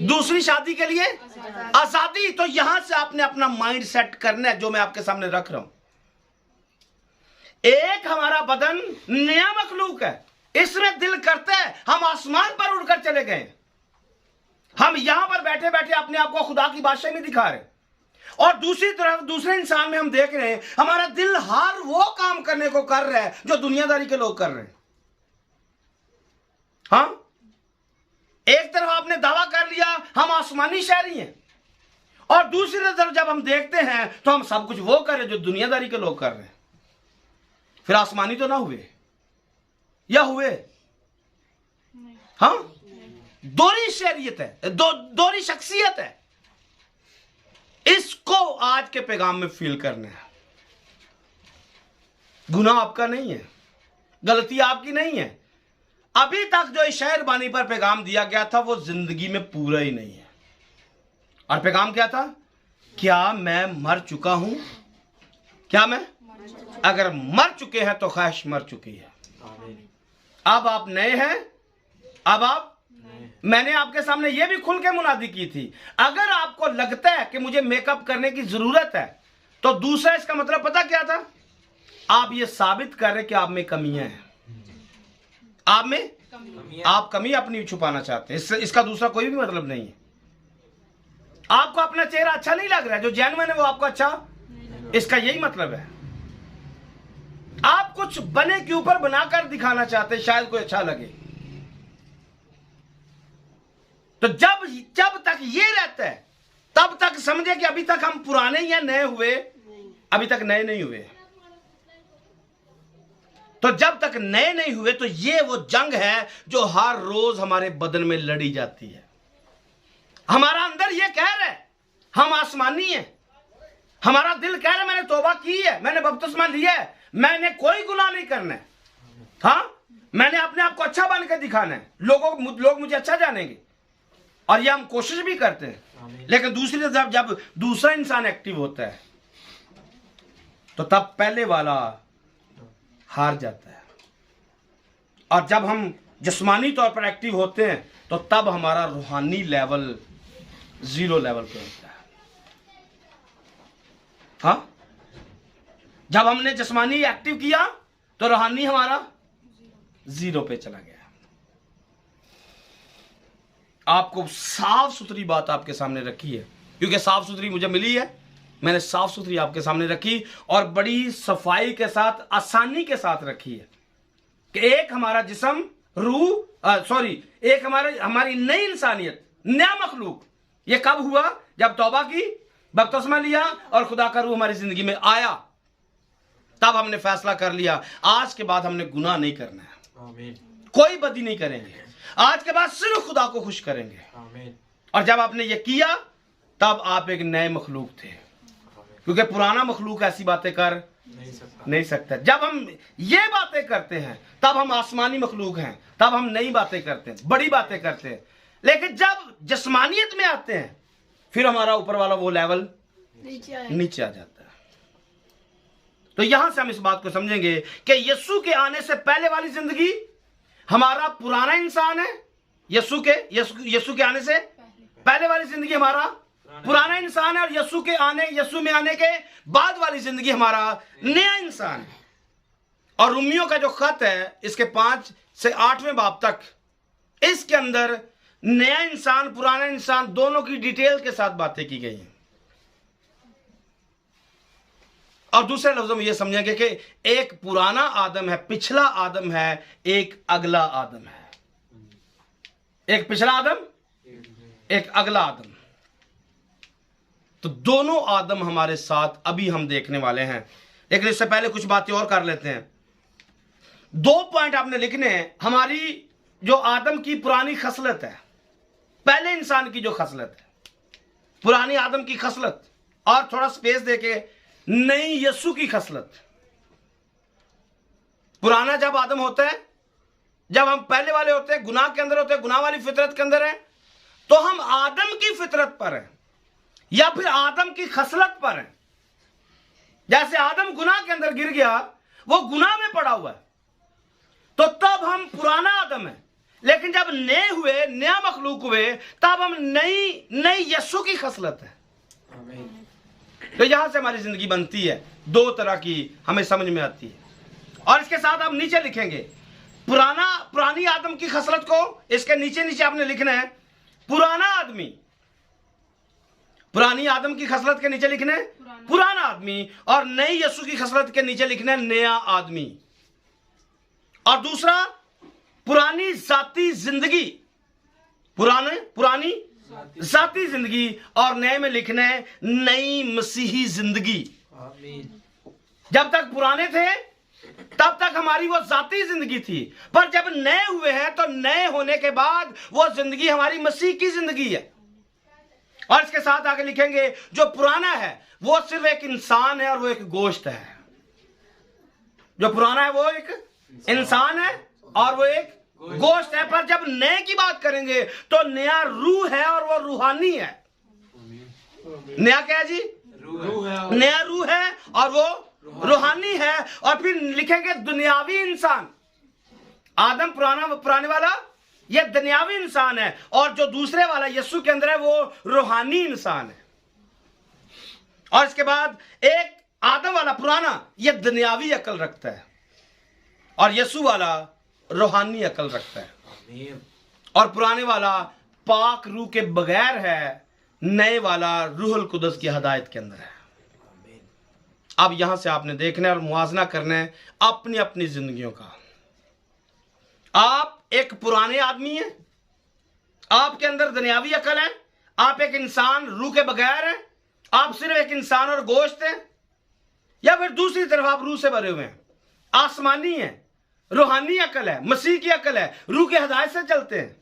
A: दूसरी शादी के लिए आजादी। तो यहां से आपने अपना माइंड सेट करना है, जो मैं आपके सामने रख रहा हूं। एक हमारा बदन नया मखलूक है, इसमें दिल करता है हम आसमान पर उड़कर चले गए। हम यहां पर बैठे बैठे अपने आप को खुदा की बादशाही में दिखा रहे, और दूसरी तरफ दूसरे इंसान में हम देख रहे हैं हमारा दिल हर वो काम करने को कर रहा है जो दुनियादारी के लोग कर रहे हैं। हाँ, एक तरफ आपने दावा कर लिया हम आसमानी शहरी हैं, और दूसरी तरफ जब हम देखते हैं तो हम सब कुछ वो कर रहे हैं जो दुनियादारी के लोग कर रहे हैं। फिर आसमानी तो ना हुए, या हुए? हाँ, दोहरी शहरियत है, दोहरी शख्सियत है। इसको आज के पैगाम में फील करना है। गुनाह आपका नहीं है, गलती आपकी नहीं है। अभी तक जो शहर बानी पर पैगाम दिया गया था वो जिंदगी में पूरा ही नहीं है। और पैगाम क्या था? क्या मैं मर चुका हूं? क्या मैं? अगर मर चुके हैं तो ख्वाहिश मर चुकी है। अब आप नए हैं, अब आप, मैंने आपके सामने यह भी खुल के मुनादी की थी, अगर आपको लगता है कि मुझे मेकअप करने की जरूरत है तो दूसरा इसका मतलब पता क्या था? आप ये साबित कर रहे कि आप में कमियां हैं, आप में आप कमी अपनी छुपाना चाहते हैं। इसका दूसरा कोई भी मतलब नहीं है। आपको अपना चेहरा अच्छा नहीं लग रहा है, जो जेन्युइन है वो आपको अच्छा, इसका यही मतलब है। आप कुछ बने के ऊपर बनाकर दिखाना चाहते हैं, शायद कोई अच्छा लगे। तो जब तक ये रहता है तब तक समझे कि अभी तक हम पुराने या नए हुए, अभी तक नए नहीं हुए। तो जब तक नए नहीं हुए तो ये वो जंग है जो हर रोज हमारे बदन में लड़ी जाती है। हमारा अंदर ये कह रहा है हम आसमानी हैं, हमारा दिल कह रहा है मैंने तौबा की है, मैंने बपतिस्मा लिया है, मैंने कोई गुनाह नहीं करना है। हाँ, मैंने अपने आप को अच्छा बन के दिखाना है, लोग मुझे अच्छा जानेंगे, और ये हम कोशिश भी करते हैं। लेकिन दूसरी तरफ जब दूसरा इंसान एक्टिव होता है तो तब पहले वाला हार जाता है, और जब हम जिस्मानी तौर पर एक्टिव होते हैं तो तब हमारा रूहानी लेवल 0 लेवल पे होता है। हाँ, जब हमने जिस्मानी एक्टिव किया तो रूहानी हमारा 0 पे चला गया। आपको साफ सुथरी बात आपके सामने रखी है, क्योंकि साफ सुथरी मुझे मिली है, मैंने साफ सुथरी आपके सामने रखी, और बड़ी सफाई के साथ, आसानी के साथ रखी है कि एक हमारा जिस्म, एक हमारी नई इंसानियत, नया मखलूक, ये कब हुआ? जब तौबा की, बपतिस्मा लिया और खुदा का रूह हमारी जिंदगी में आया, तब हमने फैसला कर लिया आज के बाद हमने गुनाह नहीं करना है। आमीन। कोई बदी नहीं करेंगे, आज के बाद सिर्फ खुदा को खुश करेंगे। आमीन। और जब आपने ये किया तब आप एक नए मखलूक थे, क्योंकि पुराना मखलूक ऐसी बातें कर नहीं सकता। जब हम ये बातें करते हैं तब हम आसमानी मखलूक हैं, तब हम नई बातें करते हैं, बड़ी बातें करते हैं। लेकिन जब जिस्मानियत में आते हैं फिर हमारा ऊपर वाला वो लेवल नीचे आ जाता है। तो यहां से हम इस बात को समझेंगे कि यीशु के आने से पहले वाली जिंदगी हमारा पुराना इंसान है, यीशु के आने से पहले वाली जिंदगी हमारा पुराना इंसान है, और यीशु में आने के बाद वाली जिंदगी हमारा नया इंसान है। और रोमियो का जो खत है इसके 5 से 8वें बाब तक, इसके अंदर नया इंसान, पुराना इंसान दोनों की डिटेल के साथ बातें की गई हैं। और दूसरे लफ्जों में यह समझेंगे कि एक पुराना आदम है, पिछला आदम है, एक अगला आदम है। एक पिछला आदम, एक अगला आदम। तो दोनों आदम हमारे साथ अभी हम देखने वाले हैं। लेकिन इससे पहले कुछ बातें और कर लेते हैं। 2 पॉइंट आपने लिखने हैं। हमारी जो आदम की पुरानी खसलत है, पहले इंसान की जो खसलत है, पुरानी आदम की खसलत, और थोड़ा स्पेस देके नई यीशु की खसलत। पुराना जब आदम होता है जब हम पहले वाले होते हैं, गुनाह के अंदर होते हैं, गुनाह वाली फितरत के अंदर हैं, तो हम आदम की फितरत पर हैं या फिर आदम की खसलत पर हैं। जैसे आदम गुनाह के अंदर गिर गया, वो गुनाह में पड़ा हुआ है, तो तब हम पुराना आदम है। लेकिन जब नए हुए, नया मखलूक हुए, तब हम नई यीशु की खसलत है। तो यहां से हमारी जिंदगी बनती है, दो तरह की हमें समझ में आती है। और इसके साथ आप नीचे लिखेंगे पुरानी आदम की खसलत को, इसके नीचे आपने लिखना है पुराना आदमी। पुरानी आदम की खसलत के नीचे लिखना है पुराना आदमी, और नई यीशु की खसलत के नीचे लिखना है नया आदमी। और दूसरा, पुरानी जाती जिंदगी, पुरानी जाती जिंदगी, और नए में लिखना है नई मसीही जिंदगी। जब तक पुराने थे तब तक हमारी वो जाती जिंदगी थी, पर जब नए हुए हैं तो नए होने के बाद वो जिंदगी हमारी मसीह की जिंदगी है। और इसके साथ आगे लिखेंगे जो पुराना है वो सिर्फ एक इंसान है और वो एक गोश्त है। जो पुराना है वो एक इंसान है और वो एक गोश्त है। पर जब नए की बात करेंगे तो नया रूह है और वो रूहानी है। नया क्या है जी? नया रूह है और वो रूहानी है। और फिर लिखेंगे दुनियावी इंसान। आदम पुराने वाला ये दुनियावी इंसान है, और जो दूसरे वाला यीशु के अंदर है वो रूहानी इंसान है। और इसके बाद एक आदम वाला पुराना ये दुनियावी अकल रखता है, और यीशु वाला रूहानी अकल रखता है। और पुराने वाला पाक रूह के बगैर है, नए वाला रूहुल कुदस की हदायत के अंदर है। अब यहां से आपने देखना है और मुआजना करना है अपनी अपनी जिंदगियों का। आप एक पुराने आदमी हैं, आपके अंदर दुनियावी अकल है, आप एक इंसान रूह के बगैर हैं, आप सिर्फ एक इंसान और गोश्त हैं, या फिर दूसरी तरफ आप रूह से भरे हुए हैं, आसमानी है, रूहानी अकल है, मसीह की अकल है, रूह की हदायत से चलते हैं।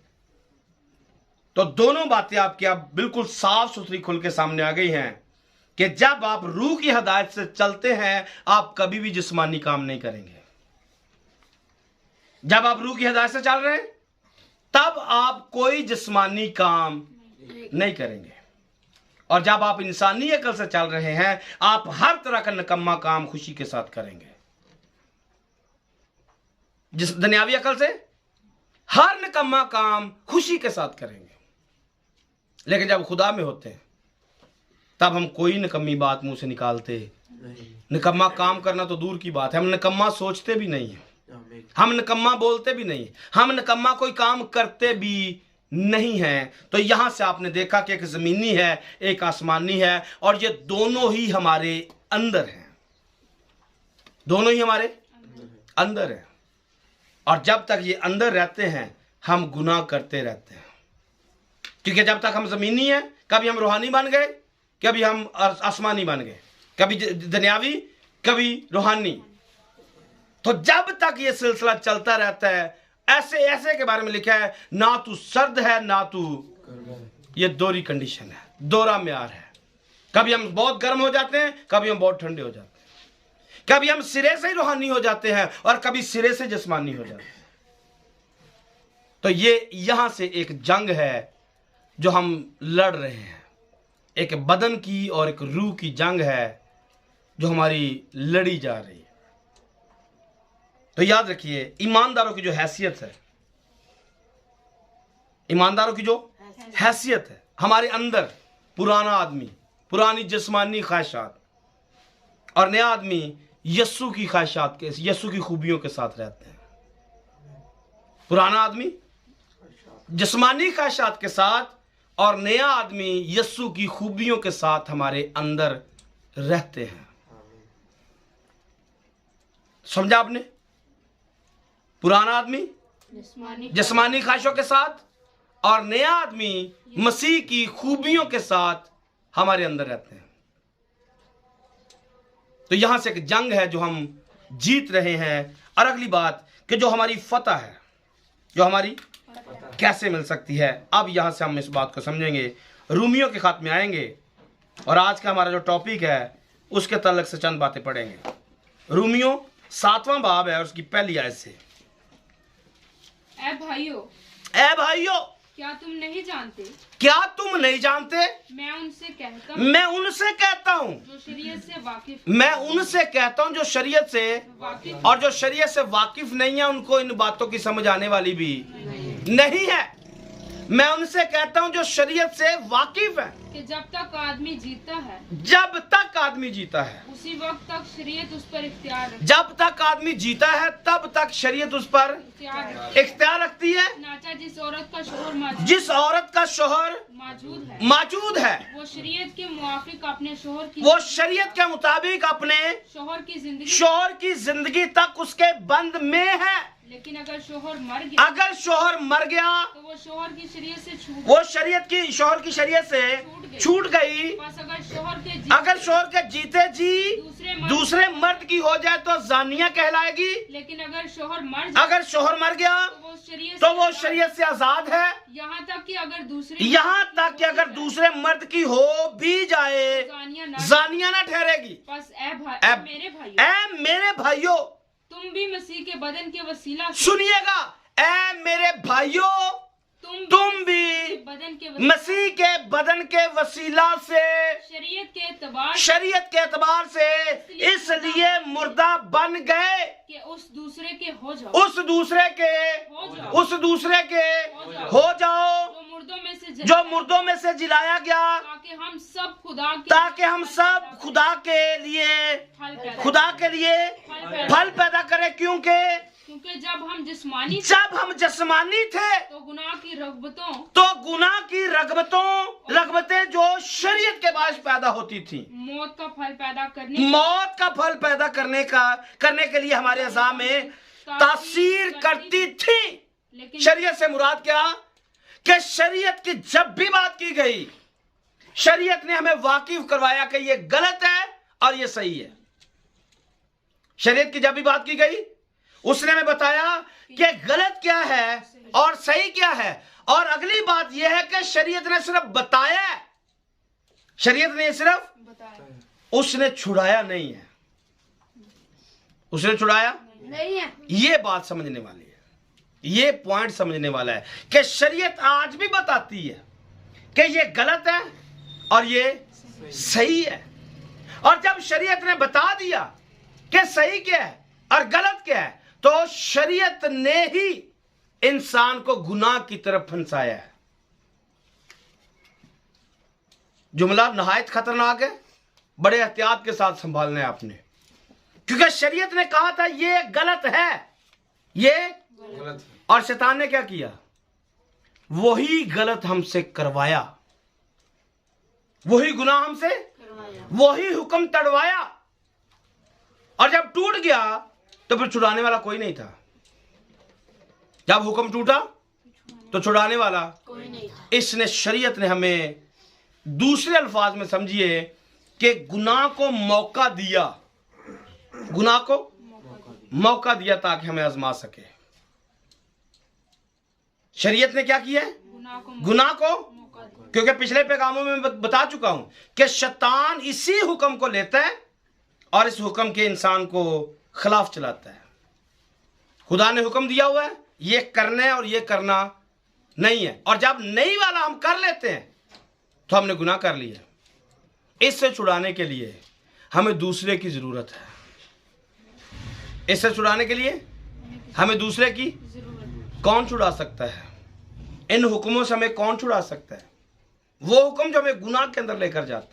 A: तो दोनों बातें आपकी आप बिल्कुल साफ सुथरी खुल के सामने आ गई हैं कि जब आप रूह की हदायत से चलते हैं आप कभी भी जिस्मानी काम नहीं करेंगे। जब आप रूह की हदायत से चल रहे हैं तब आप कोई जिस्मानी काम नहीं करेंगे। और जब आप इंसानी अकल से चल रहे हैं आप हर तरह का निकम्मा काम खुशी के साथ करेंगे। जिस दुनियावी अकल से हर निकम्मा काम खुशी के साथ करेंगे, लेकिन जब खुदा में होते हैं तब हम कोई निकम्मी बात मुंह से निकालते नहीं। निकम्मा काम करना तो दूर की बात है, हम निकम्मा सोचते भी नहीं है, हम निकम्मा बोलते भी नहीं, हम निकम्मा कोई काम करते भी नहीं है। तो यहां से आपने देखा कि एक जमीनी है एक आसमानी है, और ये दोनों ही हमारे अंदर हैं, दोनों ही हमारे अंदर है। और जब तक ये अंदर रहते हैं हम गुनाह करते रहते हैं, क्योंकि जब तक हम जमीनी हैं कभी हम रूहानी बन गए, कभी हम आसमानी बन गए, कभी दुनियावी कभी रूहानी। तो जब तक ये सिलसिला चलता रहता है, ऐसे ऐसे के बारे में लिखा है ना तू सर्द है ना तू, ये दोहरी कंडीशन है, दोहरा म्यार है। कभी हम बहुत गर्म हो जाते हैं, कभी हम बहुत ठंडे हो जाते हैं, कभी हम सिरे से ही रूहानी हो जाते हैं और कभी सिरे से जिस्मानी हो जाते हैं। तो ये यहां से एक जंग है जो हम लड़ रहे हैं, एक बदन की और एक रूह की जंग है जो हमारी लड़ी जा रही है। तो याद रखिए ईमानदारों की जो हैसियत है, ईमानदारों की जो हैसियत है हमारे अंदर पुराना आदमी, पुरानी जिस्मानी ख्वाहिशात, और नया आदमी यस्सु की ख्वाहिशात के, यस्सु की खूबियों के साथ रहते हैं। पुराना आदमी जिस्मानी ख्वाहिशात के साथ और नया आदमी यस्सु की खूबियों के साथ हमारे अंदर रहते हैं। समझा आपने? पुराना आदमी जिस्मानी ख्वाहिशों के साथ और नया आदमी मसीह की खूबियों के साथ हमारे अंदर रहते हैं। तो यहां से एक जंग है जो हम जीत रहे हैं। और अगली बात कि जो हमारी फतह है, जो हमारी कैसे मिल सकती है, अब यहां से हम इस बात को समझेंगे, रूमियों के खात्मे आएंगे और आज का हमारा जो टॉपिक है उसके तल्लक से चंद बातें पढ़ेंगे। रूमियों 7वां बाब है और उसकी पहली आयत से।
B: भाइयों,
A: ए भाइयों,
B: क्या तुम नहीं जानते,
A: क्या तुम नहीं जानते,
B: मैं उनसे कहता हूँ
A: मैं उनसे कहता हूँ,
B: जो शरीयत से वाकिफ
A: मैं उनसे कहता हूँ जो शरीयत से,
B: वाकिफ
A: और जो शरीयत से वाकिफ नहीं है उनको इन बातों की समझ आने वाली भी नहीं है। मैं उनसे कहता हूँ जो शरीयत से वाकिफ है,
B: कि जब तक आदमी जीता है
A: जब तक आदमी जीता है,
B: उसी वक्त तक शरीयत उस पर इख्तियार रखती
A: जब तक आदमी जीता है तब तक शरीयत उस पर इख्तियार रखती है।
B: नाचा जिस औरत का शोहर मौजूद
A: जिस औरत का शोहर मौजूद है
B: वो शरीयत के मुआफिक अपने शोहर की
A: वो शरीयत के मुताबिक अपने
B: शोहर की जिंदगी
A: तक उसके बंद में है।
B: लेकिन अगर शोहर मर गया
A: अगर शोहर मर गया
B: तो वो शोहर की शरीयत से छूट
A: वो शोहर की शरीयत से छूट गई।
B: बस
A: अगर शोहर के जीते जी दूसरे मर्द की हो जाए तो जानिया कहलाएगी।
B: लेकिन अगर शोहर मर
A: गया तो वो शरीयत से आजाद है।
B: यहाँ तक कि
A: अगर दूसरे मर्द की हो भी जाए जानिया न ठहरेगी।
B: बस
A: मेरे भाइयों,
B: तुम भी मसीह के बदन के वसीला
A: सुनिएगा, मेरे भाइयों, तुम भी मसीह के बदन के वसीला से शरीयत के एतबार से इसलिए मुर्दा बन गए
B: कि उस दूसरे के हो जाओ जो मुर्दों में से जिलाया गया, ताकि हम सब खुदा के लिए फल पैदा करें। क्योंकि जब हम जिस्मानी थे तो गुनाह की रगबतें जो शरीयत के बाद पैदा होती थी, मौत का फल पैदा
A: करने के लिए हमारे अज़ा में तासीर करती थी। शरीयत से मुराद क्या कि शरीयत की जब भी बात की गई, शरीयत ने हमें वाकिफ करवाया कि ये गलत है और ये सही है। शरीयत की जब भी बात की गई उसने हमें बताया कि गलत क्या है और सही क्या है। और अगली बात यह है कि शरीयत ने सिर्फ बताया, उसने छुड़ाया नहीं है। ये बात समझने वाली है, ये पॉइंट समझने वाला है कि शरीयत आज भी बताती है कि ये गलत है और ये सही है। और जब शरीयत ने बता दिया कि सही क्या है और गलत क्या है, तो शरीयत ने ही इंसान को गुनाह की तरफ फंसाया है। जुमला नहायत खतरनाक है, बड़े एहतियात के साथ संभालना है आपने, क्योंकि शरीयत ने कहा था ये गलत है, ये गलत। और शैतान ने क्या किया? वही गलत हमसे करवाया, वही गुनाह हमसे वही हुक्म तड़वाया। और जब टूट गया तो फिर छुड़ाने वाला कोई नहीं था। जब हुक्म टूटा तो छुड़ाने वाला कोई नहीं था। इसने शरीयत ने हमें दूसरे अल्फाज में समझिए कि गुनाह को मौका दिया, गुनाह को मौका दिया ताकि हमें आजमा सके। शरीयत ने क्या किया है? गुनाह को, क्योंकि पिछले पैगामों में बता चुका हूं कि शैतान इसी हुक्म को लेता है और इस हुक्म के इंसान को खिलाफ चलाता है। खुदा ने हुक्म दिया हुआ है ये करना है और ये करना नहीं है, और जब नहीं वाला हम कर लेते हैं तो हमने गुनाह कर लिया। इससे छुड़ाने के लिए हमें दूसरे की जरूरत है। इससे छुड़ाने के लिए हमें दूसरे की कौन छुड़ा सकता है? इन हुक्मों से हमें कौन छुड़ा सकता है? वो हुक्म जो हमें गुनाह के अंदर लेकर जाते हैं।